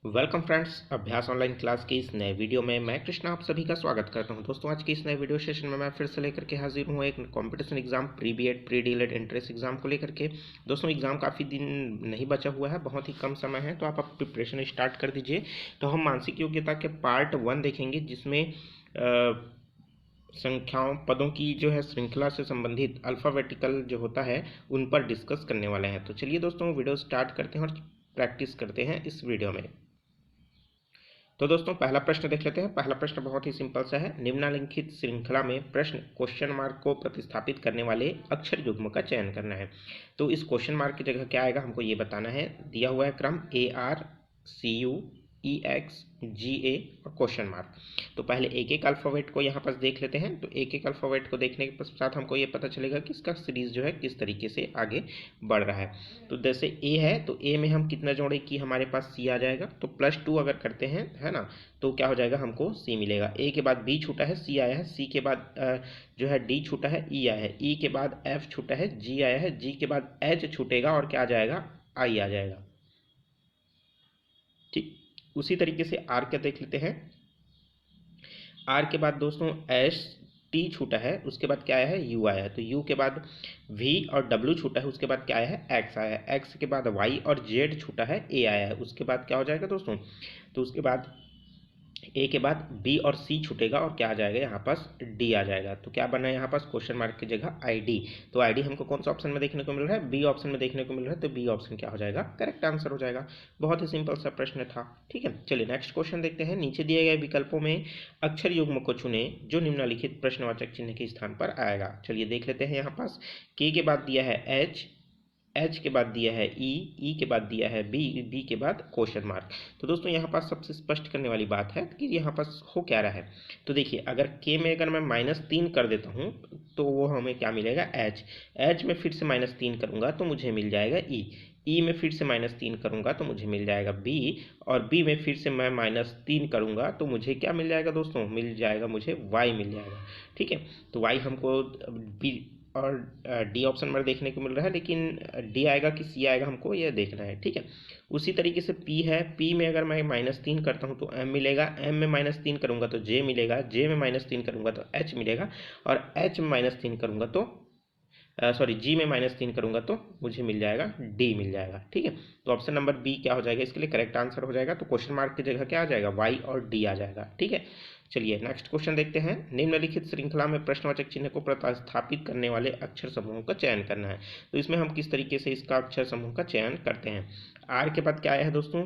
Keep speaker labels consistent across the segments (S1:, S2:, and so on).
S1: Welcome friends, अभ्यास online class की इस नए वीडियो में मैं कृष्णा आप सभी का स्वागत करता हूं। दोस्तों, आज के इस नए वीडियो सेशन में मैं फिर से लेकर के हाजिर हूं एक competition exam pre B Ed pre D El Ed entrance exam को लेकर के। दोस्तों, एग्जाम काफ़ी दिन नहीं बचा हुआ है, बहुत ही कम समय है, तो आप प्रिपरेशन स्टार्ट कर दीजिए। तो हम मानसिक योग्यता के पार्ट 1 देखेंगे, जिसमें संख्याओं पदों की जो है श्रृंखला से संबंधित अल्फ़ाबेटिकल जो होता है उन पर डिस्कस करने वाले हैं। तो चलिए दोस्तों, वीडियो स्टार्ट करते हैं और प्रैक्टिस करते हैं इस वीडियो में। तो दोस्तों, पहला प्रश्न देख लेते हैं। पहला प्रश्न बहुत ही सिंपल सा है। निम्नलिखित श्रृंखला में प्रश्न क्वेश्चन मार्क को प्रतिस्थापित करने वाले अक्षर युग्म का चयन करना है। तो इस क्वेश्चन मार्क की जगह क्या आएगा हमको ये बताना है। दिया हुआ है क्रम ARCUEX GA और क्वेश्चन मार्क। तो पहले एक एक अल्फ़ाबेट को यहाँ पर देख लेते हैं। तो एक एक अल्फ़ाबेट को देखने के पश्चात हमको ये पता चलेगा कि इसका सीरीज़ जो है किस तरीके से आगे बढ़ रहा है। तो जैसे ए है, तो ए में हम कितना जोड़े कि हमारे पास सी आ जाएगा। तो +2 अगर करते हैं, है ना, तो क्या हो जाएगा, हमको सी मिलेगा। ए के बाद बी छूटा है, सी आया है, सी के बाद जो है डी छूटा है, ई आया है, ई के बाद एफ छूटा है, जी आया है, जी के बाद एच छूटेगा और क्या आ जाएगा, आई आ जाएगा। ठीक, उसी तरीके से आर का देख लेते हैं। आर के बाद दोस्तों एस टी छूटा है, उसके बाद क्या आया है, यू आया है। तो यू के बाद वी और डब्ल्यू छूटा है, उसके बाद क्या आया है, एक्स आया है। एक्स के बाद वाई और जेड छूटा है, ए आया है। उसके बाद क्या हो जाएगा दोस्तों, तो उसके बाद ए के बाद बी और सी छूटेगा और क्या आ जाएगा, यहाँ पास डी आ जाएगा। तो क्या बना है यहाँ पास, क्वेश्चन मार्क की जगह आई डी। तो आई डी हमको कौन सा ऑप्शन में देखने को मिल रहा है, बी ऑप्शन में देखने को मिल रहा है। तो बी ऑप्शन क्या हो जाएगा, करेक्ट आंसर हो जाएगा। बहुत ही सिंपल सा प्रश्न था। ठीक है, चलिए नेक्स्ट क्वेश्चन देखते हैं। नीचे दिए गए विकल्पों में अक्षर युग्म को चुने जो निम्नलिखित प्रश्नवाचक चिन्ह के स्थान पर आएगा। चलिए देख लेते हैं। यहाँ पास के बाद दिया है एच, एच के बाद दिया है ई, ई के बाद दिया है बी, बी के बाद क्वेश्चन मार्क। तो दोस्तों, यहाँ पास सबसे स्पष्ट करने वाली बात है कि यहाँ पास हो क्या रहा है। तो देखिए, अगर के में अगर मैं -3 कर देता हूँ तो वो हमें क्या मिलेगा, एच। एच में फिर से -3 करूँगा तो मुझे मिल जाएगा ई। ई में फिर से -3 करूँगा तो मुझे मिल जाएगा बी। और बी में फिर से मैं -3 करूँगा तो मुझे क्या मिल जाएगा दोस्तों, मिल जाएगा मुझे वाई मिल जाएगा। ठीक है, तो वाई हमको बी और डी ऑप्शन में देखने को मिल रहा है, लेकिन डी आएगा कि सी आएगा हमको ये देखना है। ठीक है, उसी तरीके से पी है। पी में अगर मैं -3 करता हूँ तो एम मिलेगा, एम में -3 करूँगा तो जे मिलेगा, जे में -3 करूँगा तो एच मिलेगा, और एच में -3 करूँगा तो सॉरी जी में -3 करूँगा तो मुझे मिल जाएगा डी मिल जाएगा। ठीक है, तो ऑप्शन नंबर बी क्या हो जाएगा, इसके लिए करेक्ट आंसर हो जाएगा। तो क्वेश्चन मार्क की जगह क्या आ जाएगा, वाई और डी आ जाएगा। ठीक है, चलिए नेक्स्ट क्वेश्चन देखते हैं। निम्नलिखित श्रृंखला में प्रश्नवाचक चिन्ह को प्रतिस्थापित करने वाले अक्षर समूहों का चयन करना है। तो इसमें हम किस तरीके से इसका अक्षर समूह का चयन करते हैं। आर के बाद क्या आया है दोस्तों,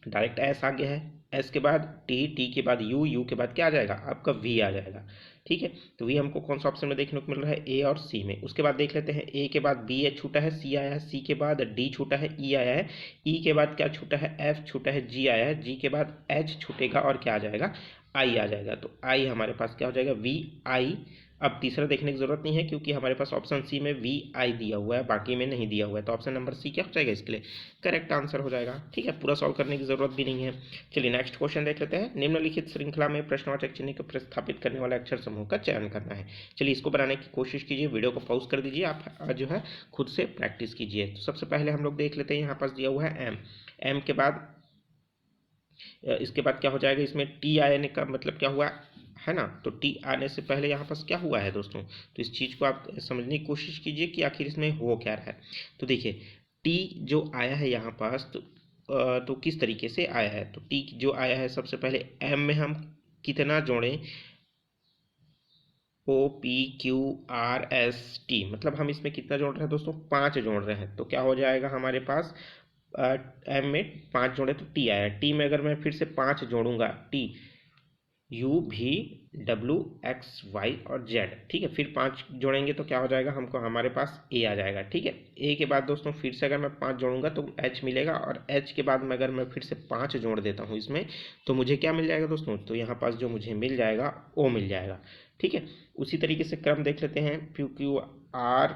S1: डायरेक्ट एस आ गया है। एस के बाद टी, टी के बाद यू, यू के बाद क्या आ जाएगा, आपका वी आ जाएगा। ठीक है, तो वी हमको कौन सा ऑप्शन में देखने को मिल रहा है, ए और सी में। उसके बाद देख लेते हैं, ए के बाद बी छूटा है, सी आया है, सी के बाद डी छूटा है, ई आया है, ई के बाद क्या छूटा है, एफ छूटा है, जी आया है, जी के बाद एच छूटेगा और क्या आ जाएगा, आई आ जाएगा। तो आई हमारे पास क्या हो जाएगा, वी आई। अब तीसरा देखने की जरूरत नहीं है क्योंकि हमारे पास ऑप्शन सी में वी आई दिया हुआ है, बाकी में नहीं दिया हुआ है। तो ऑप्शन नंबर सी क्या हो जाएगा, इसके लिए करेक्ट आंसर हो जाएगा। ठीक है, पूरा सॉल्व करने की जरूरत भी नहीं है। चलिए नेक्स्ट क्वेश्चन देख लेते हैं। निम्नलिखित श्रृंखला में प्रश्नवाचक चिन्ह को प्रतिस्थापित करने वाले अक्षर समूह का चयन करना है। चलिए इसको बनाने की कोशिश कीजिए, वीडियो को पॉज कर दीजिए, आप जो है खुद से प्रैक्टिस कीजिए। तो सबसे पहले हम लोग देख लेते हैं, यहाँ पास दिया हुआ है एम। एम के बाद इसके बाद क्या हो जाएगा, इसमें टी आने का मतलब क्या हुआ है ना। तो टी आने से पहले यहाँ पास क्या हुआ है दोस्तों, तो इस चीज़ को आप समझने की कोशिश कीजिए कि आखिर इसमें हो क्या रहा है। तो देखिए, टी जो आया है यहाँ पास, तो किस तरीके से आया है। तो टी जो आया है, सबसे पहले एम में हम कितना जोड़ें, O P Q R S T, मतलब हम इसमें कितना जोड़ रहे हैं दोस्तों, 5 जोड़ रहे हैं। तो क्या हो जाएगा हमारे पास, एम में 5 जोड़े तो टी आया। टी में अगर मैं फिर से 5 जोड़ूंगा, T U V W X Y और जेड। ठीक है, फिर 5 जोड़ेंगे तो क्या हो जाएगा हमको, हमारे पास ए आ जाएगा। ठीक है, ए के बाद दोस्तों फिर से अगर मैं 5 जोड़ूंगा तो एच मिलेगा, और एच के बाद में अगर मैं फिर से 5 जोड़ देता हूँ इसमें, तो मुझे क्या मिल जाएगा दोस्तों, तो यहाँ पास जो मुझे मिल जाएगा ओ मिल जाएगा। ठीक है, उसी तरीके से क्रम देख लेते हैं। क्यू क्यू आर,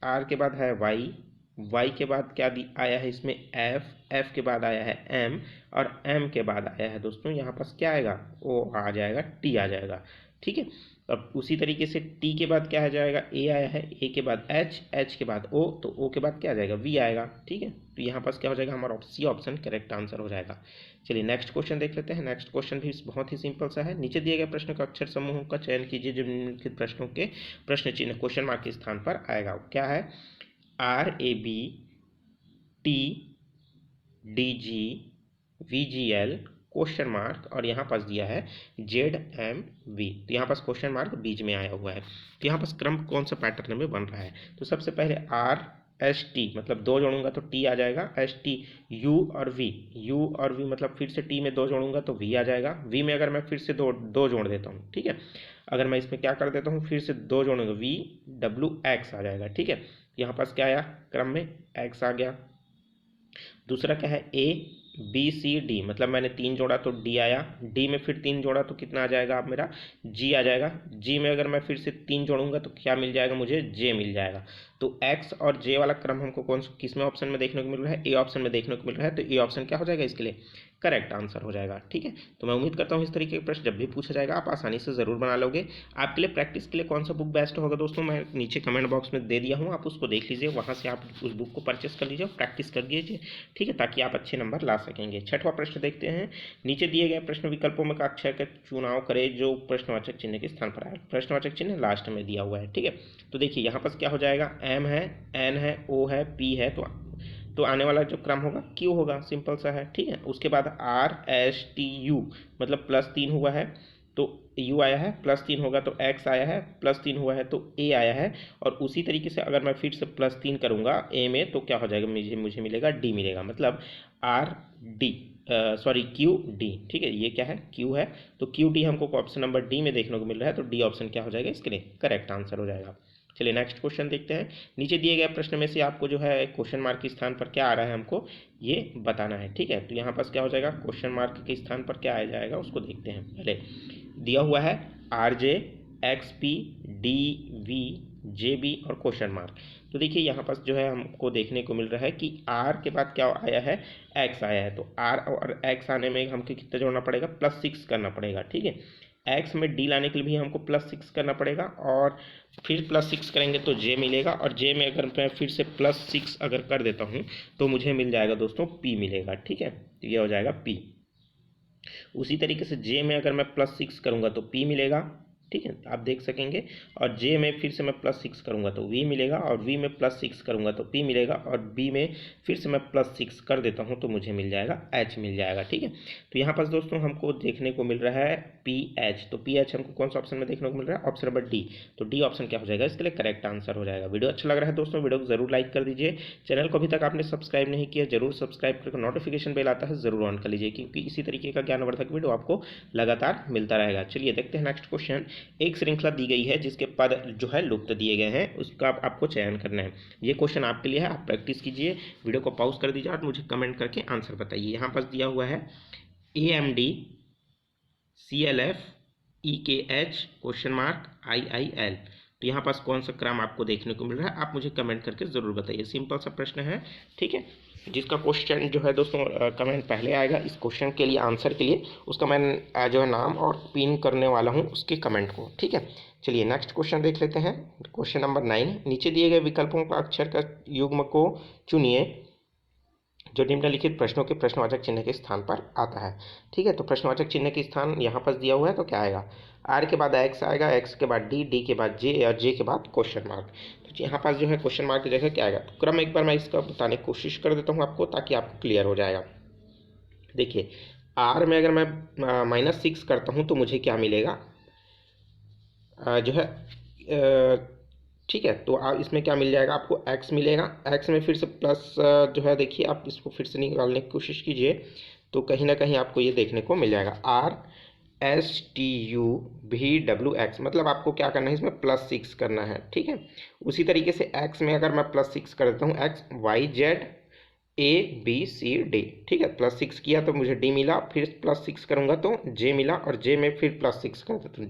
S1: आर के बाद है वाई, वाई के बाद क्या आया है इसमें एफ, एफ के बाद आया है एम, और एम के बाद आया है दोस्तों यहाँ पास क्या आएगा, ओ आ जाएगा, टी आ जाएगा। ठीक है, अब उसी तरीके से टी के बाद क्या आ जाएगा, ए आया है, ए के बाद एच, एच के बाद ओ, तो ओ के बाद क्या आ जाएगा, वी आएगा। ठीक है, तो यहाँ पास क्या हो जाएगा, हमारा सी ऑप्शन करेक्ट आंसर हो जाएगा। चलिए नेक्स्ट क्वेश्चन देख लेते हैं। नेक्स्ट क्वेश्चन भी बहुत ही सिंपल सा है। नीचे दिए गए प्रश्न का अक्षर समूह का चयन कीजिए जो निम्नलिखित प्रश्नों के प्रश्न चिन्ह क्वेश्चन मार्क के स्थान पर आएगा। क्या है, R A B, T D G, V G L, question mark, और यहाँ पास दिया है जेड एम वी। तो यहाँ पास क्वेश्चन मार्क बीच में आया हुआ है। तो यहाँ पास क्रम कौन सा पैटर्न में बन रहा है, तो सबसे पहले आर एस टी, मतलब दो जोड़ूंगा तो टी आ जाएगा, एस टी, यू और वी, यू और वी मतलब फिर से टी में दो जोड़ूंगा तो वी आ जाएगा, वी में अगर मैं फिर से दो दो जोड़ देता हूँ, ठीक है, अगर मैं इसमें क्या कर देता हूँ, फिर से दो जोड़ूंगा, वी डब्ल्यू एक्स आ जाएगा। ठीक है, यहाँ पास क्या आया, क्रम में एक्स आ गया। दूसरा क्या है, ए बी सी डी, मतलब मैंने तीन जोड़ा तो डी आया, डी में फिर तीन जोड़ा तो कितना आ जाएगा आप मेरा, जी आ जाएगा, जी में अगर मैं फिर से तीन जोड़ूंगा तो क्या मिल जाएगा मुझे, जे मिल जाएगा। तो एक्स और जे वाला क्रम हमको कौन किस में ऑप्शन में देखने को मिल रहा है, ए ऑप्शन में देखने को मिल रहा है। तो ए ऑप्शन क्या हो जाएगा इसके लिए, करेक्ट आंसर हो जाएगा। ठीक है, तो मैं उम्मीद करता हूँ इस तरीके के प्रश्न जब भी पूछा जाएगा आप आसानी से ज़रूर बना लोगे। आपके लिए प्रैक्टिस के लिए कौन सा बुक बेस्ट होगा दोस्तों, मैं नीचे कमेंट बॉक्स में दे दिया हूँ, आप उसको देख लीजिए, वहाँ से आप उस बुक को परचेस कर लीजिए और प्रैक्टिस कर लीजिए। ठीक है, ताकि आप अच्छे नंबर ला सकेंगे। छठवां प्रश्न देखते हैं। नीचे दिए गए प्रश्न विकल्पों में का अक्षर का चुनाव करें जो प्रश्नवाचक चिन्ह के स्थान पर आए। प्रश्नवाचक चिन्ह लास्ट में दिया हुआ है। ठीक है, तो देखिए यहाँ पर क्या हो जाएगा, एम है, एन है, ओ है, पी है, तो आने वाला जो क्रम होगा क्यू होगा, सिंपल सा है। ठीक है, उसके बाद आर एस टी यू, मतलब प्लस तीन हुआ है तो यू आया है, प्लस तीन होगा तो एक्स आया है, प्लस तीन हुआ है तो ए आया है, और उसी तरीके से अगर मैं फिर से प्लस तीन करूँगा ए में तो क्या हो जाएगा, मुझे मिलेगा डी मिलेगा, मतलब R D, sorry Q D. ठीक है, ये क्या है, क्यू है, तो क्यू डी हमको ऑप्शन नंबर डी में देखने को मिल रहा है, तो डी ऑप्शन क्या हो जाएगा इसके लिए, करेक्ट आंसर हो जाएगा। चलिए नेक्स्ट क्वेश्चन देखते हैं। नीचे दिए गए प्रश्न में से आपको जो है क्वेश्चन मार्क के स्थान पर क्या आ रहा है हमको ये बताना है। ठीक है, तो यहाँ पास क्या हो जाएगा, क्वेश्चन मार्क के स्थान पर क्या आ जाएगा उसको देखते हैं। पहले दिया हुआ है R J, X P, D V, J B और क्वेश्चन मार्क। तो देखिए यहाँ पास जो है हमको देखने को मिल रहा है कि आर के बाद क्या आया है, एक्स आया है, तो आर और एक्स आने में हमको कितना जोड़ना पड़ेगा, +6 करना पड़ेगा। ठीक है, एक्स में डी लाने के लिए भी हमको +6 करना पड़ेगा, और फिर +6 करेंगे तो जे मिलेगा, और जे में अगर मैं फिर से +6 अगर कर देता हूँ तो मुझे मिल जाएगा दोस्तों पी मिलेगा। ठीक है, तो ये हो जाएगा पी। उसी तरीके से जे में अगर मैं +6 करूँगा तो पी मिलेगा। ठीक है, आप देख सकेंगे, और जे में फिर से मैं +6 करूँगा तो वी मिलेगा, और वी में +6 करूँगा तो पी मिलेगा, और बी में फिर से मैं +6 कर देता हूँ तो मुझे मिल जाएगा एच मिल जाएगा। ठीक है, तो यहाँ पर दोस्तों हमको देखने को मिल रहा है पी एच, तो पी एच हमको कौन सा ऑप्शन में देखने को मिल रहा है, ऑप्शन नंबर डी, तो डी ऑप्शन क्या हो जाएगा इसके लिए, करेक्ट आंसर हो जाएगा। वीडियो अच्छा लग रहा है दोस्तों, वीडियो को जरूर लाइक कर दीजिए। चैनल को अभी तक आपने सब्सक्राइब नहीं किया जरूर सब्सक्राइब करके नोटिफिकेशन बेल आता है जरूर ऑन कर लीजिए, क्योंकि इसी तरीके का ज्ञानवर्धक वीडियो आपको लगातार मिलता रहेगा। चलिए देखते हैं नेक्स्ट क्वेश्चन। एक श्रृंखला दी गई है जिसके पद जो है लुप्त दिए गए हैं, उसका आपको चयन करना है। ये क्वेश्चन आपके लिए है, आप प्रैक्टिस कीजिए, वीडियो को पॉज कर दीजिए और मुझे कमेंट करके आंसर बताइए। यहाँ पास दिया हुआ है AMD, CLF, EKH, question mark, IIL। तो यहाँ पास कौन सा क्रम आपको देखने को मिल रहा है, आप मुझे कमेंट करके ज़रूर बताइए। सिंपल सा प्रश्न है। ठीक है, जिसका क्वेश्चन जो है दोस्तों कमेंट पहले आएगा इस क्वेश्चन के लिए, आंसर के लिए, उसका मैं जो है नाम और पिन करने वाला हूँ उसके कमेंट को। ठीक है, चलिए नेक्स्ट क्वेश्चन देख लेते हैं। क्वेश्चन नंबर 9, नीचे दिए गए विकल्पों का अक्षर का युग्म को चुनिए जो निम्नलिखित प्रश्नों के प्रश्नवाचक चिन्ह के स्थान पर आता है। ठीक है, तो प्रश्नवाचक चिन्ह के स्थान यहाँ पर दिया हुआ है, तो क्या आएगा, आर के बाद एक्स आएगा, एक्स के बाद डी, डी के बाद जे, और जे के बाद क्वेश्चन मार्क। तो यहाँ पास जो है क्वेश्चन मार्क की जगह क्या आएगा, तो क्रम एक बार मैं इसका बताने की कोशिश कर देता हूँ आपको, ताकि आपको क्लियर हो जाएगा। देखिए आर में अगर मैं -6 करता हूँ तो मुझे क्या मिलेगा, जो है ठीक है, तो इसमें क्या मिल जाएगा आपको, x मिलेगा, x में फिर से प्लस जो है देखिए आप इसको फिर से निकालने की कोशिश कीजिए तो कहीं ना कहीं आपको ये देखने को मिल जाएगा RSTUVWX, मतलब आपको क्या करना है, इसमें +6 करना है। ठीक है, उसी तरीके से x में अगर मैं +6 कर देता हूँ, XYZABCD। ठीक है, +6 किया तो मुझे D मिला, फिर +6 करूँगा तो J मिला, और J में फिर +6 कर देता हूँ,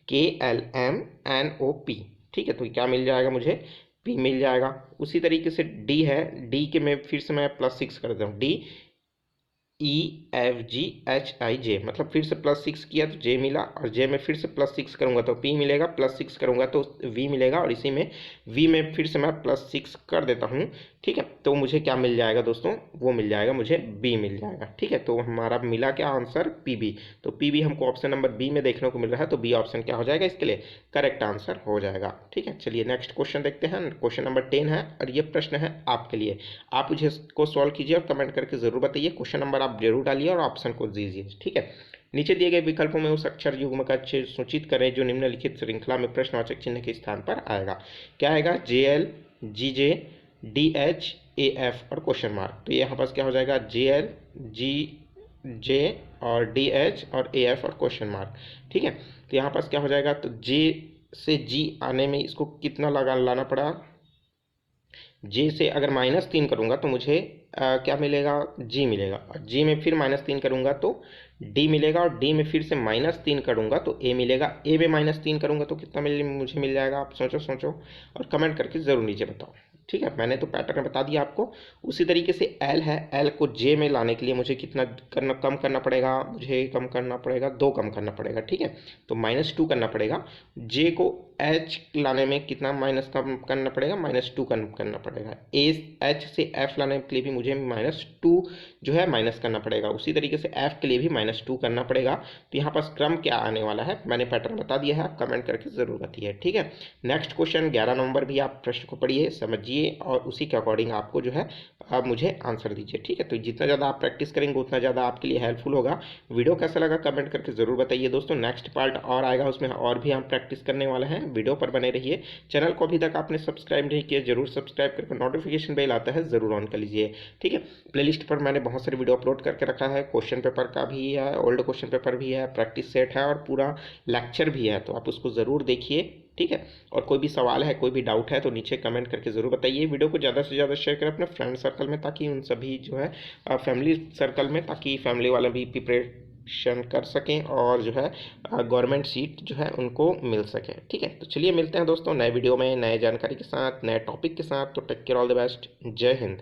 S1: JKLMNOP। ठीक है, तो क्या मिल जाएगा मुझे, P मिल जाएगा। उसी तरीके से D है, D के में फिर से मैं +6 कर देता हूँ, EFGHIJ, मतलब फिर से +6 किया तो J मिला, और J में फिर से +6 करूँगा तो P मिलेगा, +6 करूँगा तो V मिलेगा, और इसी में V में फिर से मैं +6 कर देता हूँ। ठीक है, तो मुझे क्या मिल जाएगा दोस्तों, वो मिल जाएगा मुझे B मिल जाएगा। ठीक है, तो हमारा मिला क्या आंसर, PB। तो PB हमको ऑप्शन नंबर B में देखने को मिल रहा है, तो B ऑप्शन क्या हो जाएगा इसके लिए, करेक्ट आंसर हो जाएगा। ठीक है, चलिए नेक्स्ट क्वेश्चन देखते हैं। क्वेश्चन नंबर 10 है, और ये प्रश्न है आपके लिए। आप मुझे इसको सॉल्व कीजिए और कमेंट करके जरूर बताइए। क्वेश्चन नंबर आप जरूर डालिए और ऑप्शन को दीजिए। ठीक है, नीचे दिए गए विकल्पों में उस अक्षर युग्म का सूचित करें जो निम्नलिखित श्रृंखला में प्रश्नवाचक चिन्ह के स्थान पर आएगा। क्या आएगा, JL, GJ, DH, AF और क्वेश्चन मार्क। तो यहाँ पास क्या हो जाएगा, JL, GJ और DH और AF और क्वेश्चन मार्क। ठीक है, तो यहाँ पास क्या हो जाएगा, तो J से G आने में इसको कितना लाना पड़ा, J से अगर -3 करूँगा तो मुझे क्या मिलेगा, G मिलेगा, और G में फिर -3 करूँगा तो D मिलेगा, और D में फिर से -3 करूँगा तो A मिलेगा, A में -3 करूँगा तो कितना मुझे मिल जाएगा। आप सोचो सोचो और कमेंट करके ज़रूर नीचे बताओ। ठीक है, मैंने तो पैटर्न बता दिया आपको। उसी तरीके से L है, L को J में लाने के लिए मुझे कितना कम करना पड़ेगा, मुझे कम करना पड़ेगा, 2 कम करना पड़ेगा। ठीक है, तो -2 करना पड़ेगा। J को H लाने में कितना माइनस कम करना पड़ेगा, -2 कम करना पड़ेगा। H से F लाने के लिए भी मुझे -2 जो है माइनस करना पड़ेगा। उसी तरीके से F के लिए भी -2 करना पड़ेगा। तो यहाँ पास क्रम क्या आने वाला है मैंने पैटर्न बता दिया है, आप कमेंट करके ज़रूर बताइए। ठीक है, नेक्स्ट क्वेश्चन 11 नंबर भी आप प्रश्न को पढ़िए, समझिए, और उसी के अकॉर्डिंग आपको जो है आप मुझे आंसर दीजिए। ठीक है, तो जितना ज़्यादा आप प्रैक्टिस करेंगे उतना ज़्यादा आपके लिए हेल्पफुल होगा। वीडियो कैसा लगा कमेंट करके ज़रूर बताइए दोस्तों। नेक्स्ट पार्ट और आएगा, उसमें और भी हम प्रैक्टिस करने वाले हैं। वीडियो पर बने रहिए। चैनल को अभी तक आपने सब्सक्राइब नहीं किया, जरूर सब्सक्राइब करके नोटिफिकेशन बेल आता है ज़रूर ऑन कर लीजिए। ठीक है, प्लेलिस्ट पर मैंने बहुत सारे वीडियो अपलोड करके रखा है। क्वेश्चन पेपर का भी है, ओल्ड क्वेश्चन पेपर भी है, प्रैक्टिस सेट है, और पूरा लेक्चर भी है, तो आप उसको ज़रूर देखिए। ठीक है, और कोई भी सवाल है, कोई भी डाउट है तो नीचे कमेंट करके ज़रूर बताइए। वीडियो को ज़्यादा से ज़्यादा शेयर करें अपने फ्रेंड सर्कल में, ताकि उन सभी जो है फैमिली सर्कल में, ताकि फैमिली वाले भी प्रिपरेशन कर सकें और जो है गवर्नमेंट सीट जो है उनको मिल सके। ठीक है, तो चलिए मिलते हैं दोस्तों नए वीडियो में, नए जानकारी के साथ, नए टॉपिक के साथ। तो take care, all the best, जय हिंद।